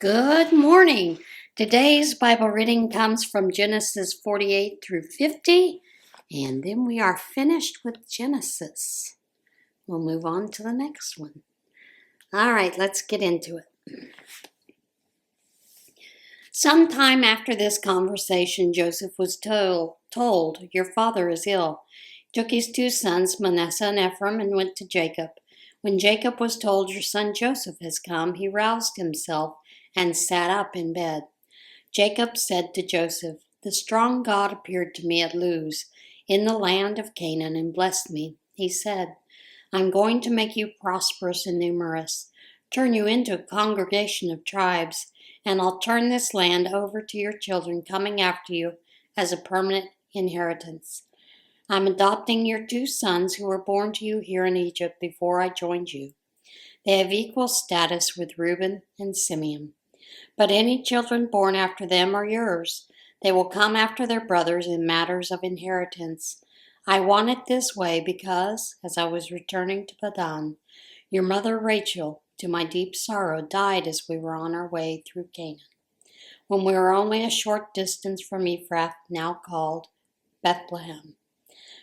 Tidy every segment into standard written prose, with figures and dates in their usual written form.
Good morning. Today's Bible reading comes from Genesis 48 through 50, and then we are finished with Genesis. We'll move on to the next one. All right, let's get into it. Sometime after this conversation, Joseph was told, "Your father is ill." He took his two sons, Manasseh and Ephraim, and went to Jacob. When Jacob was told, "Your son Joseph has come," he roused himself and sat up in bed. Jacob said to Joseph, "The strong God appeared to me at Luz in the land of Canaan and blessed me. He said, 'I'm going to make you prosperous and numerous, turn you into a congregation of tribes, and I'll turn this land over to your children coming after you as a permanent inheritance. I'm adopting your two sons who were born to you here in Egypt before I joined you. They have equal status with Reuben and Simeon. But any children born after them are yours. They will come after their brothers in matters of inheritance. I want it this way because, as I was returning to Padan, your mother Rachel, to my deep sorrow, died as we were on our way through Canaan, when we were only a short distance from Ephrath, now called Bethlehem.'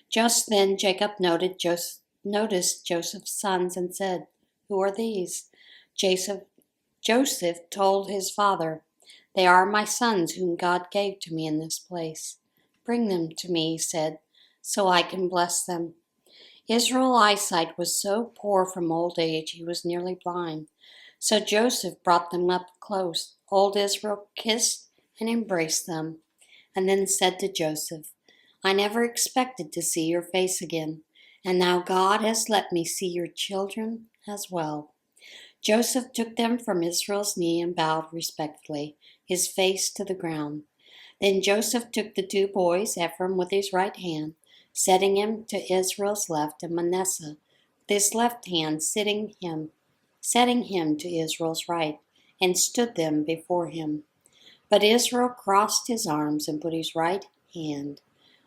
Just then Jacob noticed Joseph's sons and said, 'Who are these?' Joseph told his father, 'They are my sons whom God gave to me in this place.' 'Bring them to me,' he said, 'so I can bless them.' Israel's eyesight was so poor from old age he was nearly blind. So Joseph brought them up close. Old Israel kissed and embraced them, and then said to Joseph, 'I never expected to see your face again, and now God has let me see your children as well.' Joseph took them from Israel's knee and bowed respectfully, his face to the ground. Then Joseph took the two boys, Ephraim with his right hand, setting him to Israel's left, and Manasseh with his left hand, setting him to Israel's right, and stood them before him. But Israel crossed his arms and put his right hand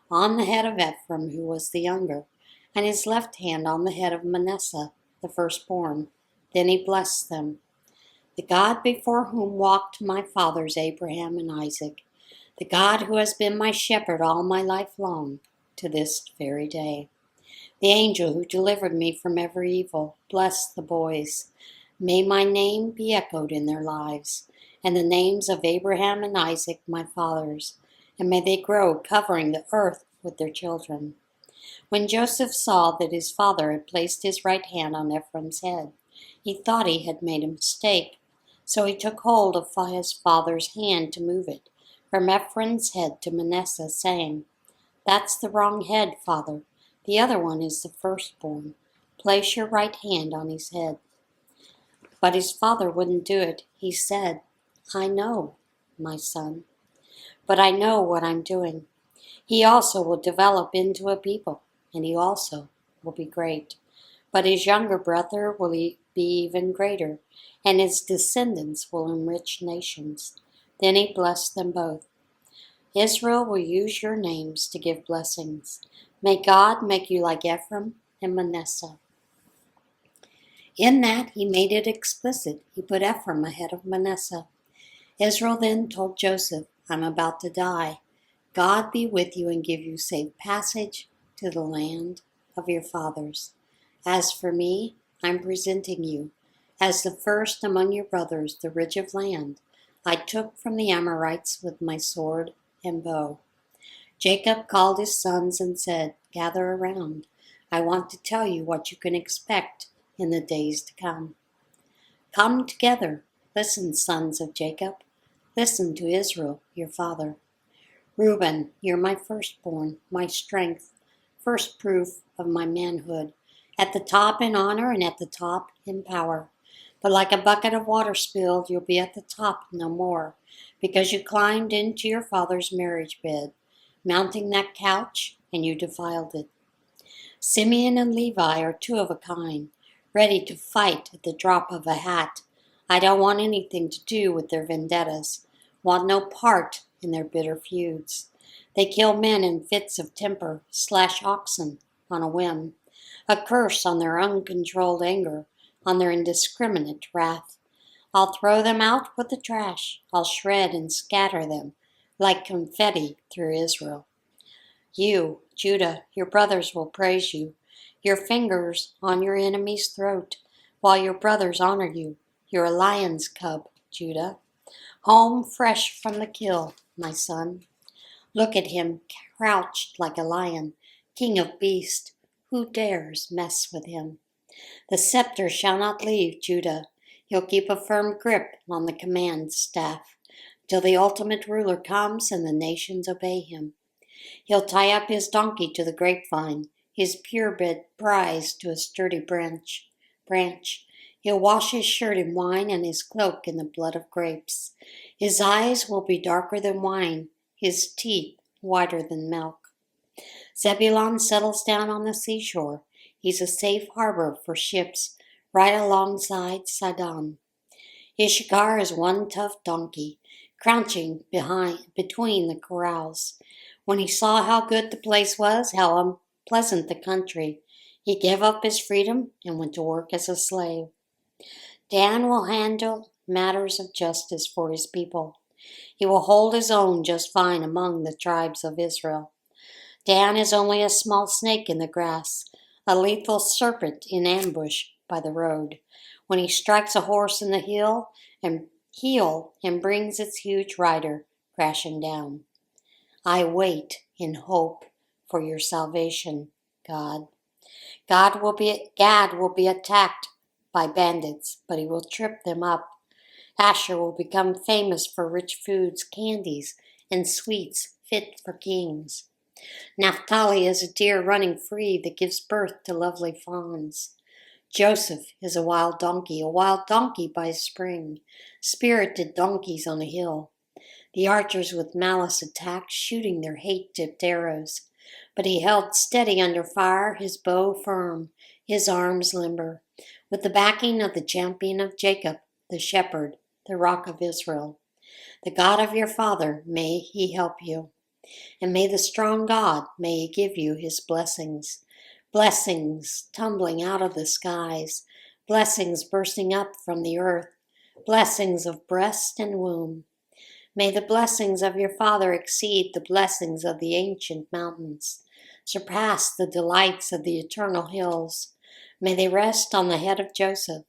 on the head of Ephraim, who was the younger, and his left hand on the head of Manasseh, the firstborn. Then he blessed them. 'The God before whom walked my fathers Abraham and Isaac, the God who has been my shepherd all my life long, to this very day. The angel who delivered me from every evil, bless the boys. May my name be echoed in their lives, and the names of Abraham and Isaac my fathers, and may they grow, covering the earth with their children.' When Joseph saw that his father had placed his right hand on Ephraim's head, he thought he had made a mistake, so he took hold of his father's hand to move it from Ephraim's head to Manasseh, saying, 'That's the wrong head, father. The other one is the firstborn. Place your right hand on his head.' But his father wouldn't do it. He said, 'I know, my son, but I know what I'm doing. He also will develop into a people, and he also will be great. But his younger brother will be even greater, and his descendants will enrich nations.' Then he blessed them both. 'Israel will use your names to give blessings. May God make you like Ephraim and Manasseh.' In that he made it explicit. He put Ephraim ahead of Manasseh. Israel then told Joseph, 'I'm about to die. God be with you and give you safe passage to the land of your fathers. As for me, I'm presenting you as the first among your brothers the ridge of land I took from the Amorites with my sword and bow.' Jacob called his sons and said, 'Gather around. I want to tell you what you can expect in the days to come. Come together. Listen, sons of Jacob. Listen to Israel, your father. Reuben, you're my firstborn, my strength, first proof of my manhood, at the top in honor and at the top in power. But like a bucket of water spilled, you'll be at the top no more, because you climbed into your father's marriage bed, mounting that couch, and you defiled it. Simeon and Levi are two of a kind, ready to fight at the drop of a hat. I don't want anything to do with their vendettas, want no part in their bitter feuds. They kill men in fits of temper, slash oxen on a whim, a curse on their uncontrolled anger, on their indiscriminate wrath. I'll throw them out with the trash. I'll shred and scatter them like confetti through Israel. You, Judah, your brothers will praise you, your fingers on your enemy's throat, while your brothers honor you. You're a lion's cub, Judah, home fresh from the kill, my son. Look at him, crouched like a lion, king of beasts. Who dares mess with him? The scepter shall not leave Judah. He'll keep a firm grip on the command staff till the ultimate ruler comes and the nations obey him. He'll tie up his donkey to the grapevine, his purebred prize to a sturdy branch. He'll wash his shirt in wine and his cloak in the blood of grapes. His eyes will be darker than wine, his teeth whiter than milk. Zebulun settles down on the seashore. He's a safe harbor for ships right alongside Sidon. Issachar is one tough donkey, crouching between the corrals. When he saw how good the place was, how unpleasant the country, he gave up his freedom and went to work as a slave. Dan will handle matters of justice for his people. He will hold his own just fine among the tribes of Israel. Dan is only a small snake in the grass, a lethal serpent in ambush by the road. When he strikes a horse in the heel and brings its huge rider crashing down. I wait in hope for your salvation, God. Gad will be attacked by bandits, but he will trip them up. Asher will become famous for rich foods, candies, and sweets fit for kings. Naphtali is a deer running free that gives birth to lovely fawns. Joseph is a wild donkey by spring, spirited donkeys on a hill. The archers with malice attacked, shooting their hate-tipped arrows. But he held steady under fire, his bow firm, his arms limber, with the backing of the champion of Jacob, the shepherd, the rock of Israel. The God of your father, may he help you. And may the strong God, may he give you his blessings. Blessings tumbling out of the skies, blessings bursting up from the earth, blessings of breast and womb. May the blessings of your father exceed the blessings of the ancient mountains, surpass the delights of the eternal hills. May they rest on the head of Joseph,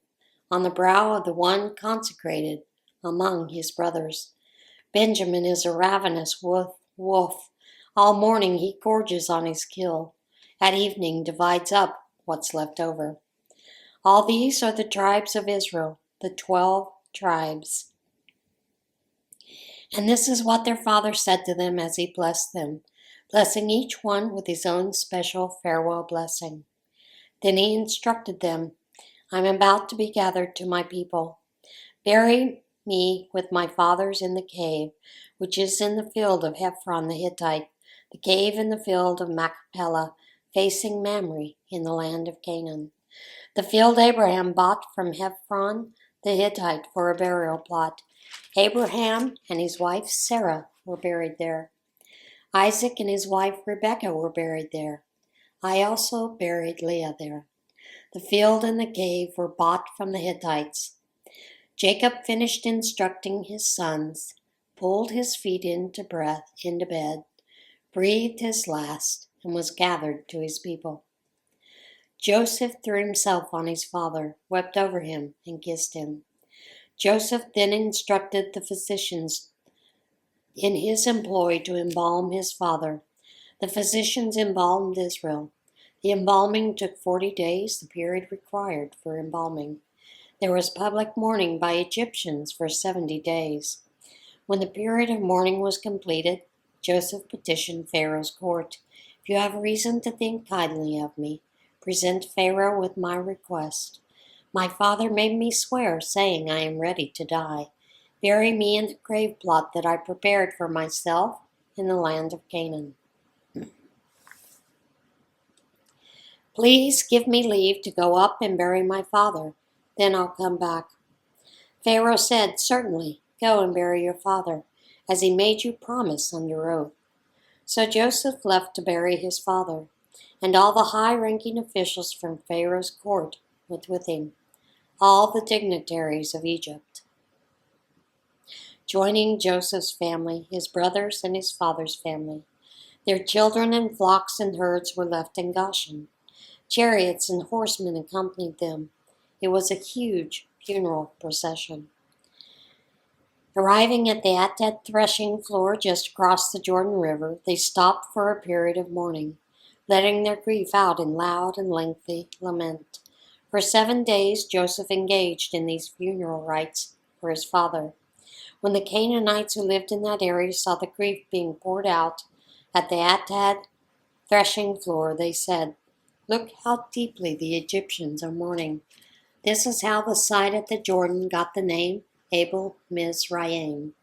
on the brow of the one consecrated among his brothers. Benjamin is a ravenous wolf. All morning he gorges on his kill. At evening divides up what's left over. All these are the tribes of Israel, the 12 tribes. And this is what their father said to them as he blessed them, blessing each one with his own special farewell blessing. Then he instructed them, I'm about to be gathered to my people. Bury me with my fathers in the cave, which is in the field of Hephron the Hittite, the cave in the field of Machpelah, facing Mamre in the land of Canaan. The field Abraham bought from Hephron the Hittite for a burial plot. Abraham and his wife Sarah were buried there. Isaac and his wife Rebekah were buried there. I also buried Leah there. The field and the cave were bought from the Hittites. Jacob finished instructing his sons, pulled his feet into bed, breathed his last, and was gathered to his people. Joseph threw himself on his father, wept over him, and kissed him. Joseph then instructed the physicians in his employ to embalm his father. The physicians embalmed Israel. The embalming took 40 days, the period required for embalming. There was public mourning by Egyptians for 70 days. When the period of mourning was completed, Joseph petitioned Pharaoh's court. If you have reason to think kindly of me, present Pharaoh with my request. My father made me swear, saying, I am ready to die. Bury me in the grave plot that I prepared for myself in the land of Canaan. Please give me leave to go up and bury my father. Then I'll come back. Pharaoh said, Certainly, go and bury your father, as he made you promise under oath. So Joseph left to bury his father, and all the high-ranking officials from Pharaoh's court went with him, all the dignitaries of Egypt. joining Joseph's family, his brothers, and his father's family. Their children and flocks and herds were left in Goshen. Chariots and horsemen accompanied them. It was a huge funeral procession. Arriving at the Atad threshing floor just across the Jordan River, they stopped for a period of mourning, letting their grief out in loud and lengthy lament. For 7 days, Joseph engaged in these funeral rites for his father. When the Canaanites who lived in that area saw the grief being poured out at the Atad threshing floor, they said, "Look how deeply the Egyptians are mourning." This is how the site at the Jordan got the name Abel Mizraim,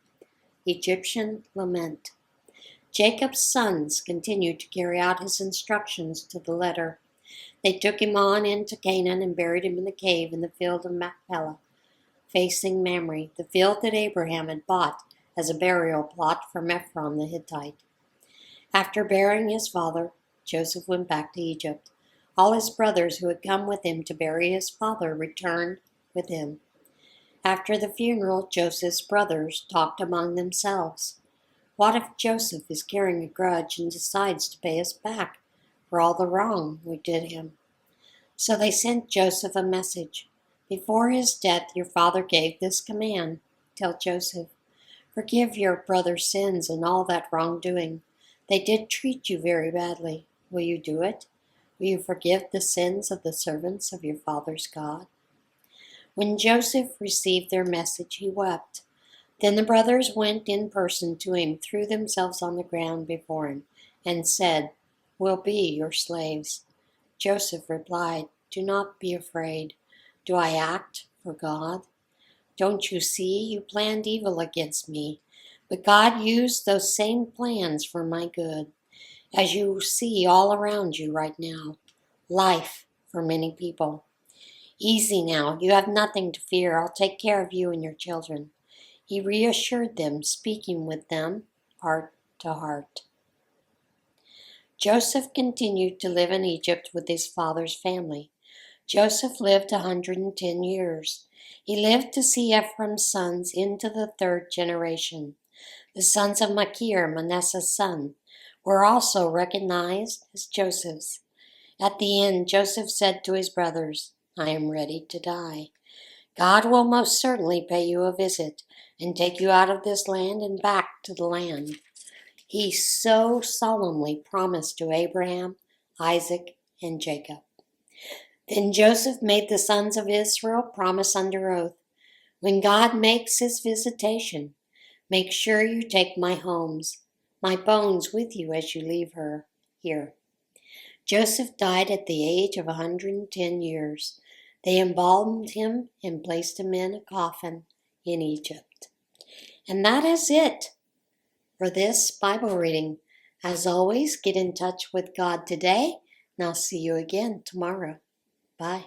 Egyptian lament. Jacob's sons continued to carry out his instructions to the letter. They took him on into Canaan and buried him in the cave in the field of Machpelah, facing Mamre, the field that Abraham had bought as a burial plot from Ephron the Hittite. After burying his father, Joseph went back to Egypt. All his brothers who had come with him to bury his father returned with him. After the funeral, Joseph's brothers talked among themselves. What if Joseph is carrying a grudge and decides to pay us back for all the wrong we did him? So they sent Joseph a message. Before his death, your father gave this command. Tell Joseph, forgive your brother's sins and all that wrongdoing. They did treat you very badly. Will you do it? Will you forgive the sins of the servants of your father's God? When Joseph received their message, he wept. Then the brothers went in person to him, threw themselves on the ground before him, and said, "We'll be your slaves." Joseph replied, "Do not be afraid. Do I act for God? Don't you see you planned evil against me, but God used those same plans for my good. As you see all around you right now, life for many people. Easy now, you have nothing to fear. I'll take care of you and your children." He reassured them, speaking with them heart to heart. Joseph continued to live in Egypt with his father's family. Joseph lived 110 years. He lived to see Ephraim's sons into the 3rd generation. The sons of Machir, Manasseh's son, were also recognized as Joseph's. At the end, Joseph said to his brothers, "I am ready to die. God will most certainly pay you a visit and take you out of this land and back to the land he so solemnly promised to Abraham, Isaac, and Jacob." Then Joseph made the sons of Israel promise under oath, "When God makes his visitation, make sure you take my bones with you as you leave her here." Joseph died at the age of 110 years. They embalmed him and placed him in a coffin in Egypt. And that is it for this Bible reading. As always, get in touch with God today, and I'll see you again tomorrow. Bye.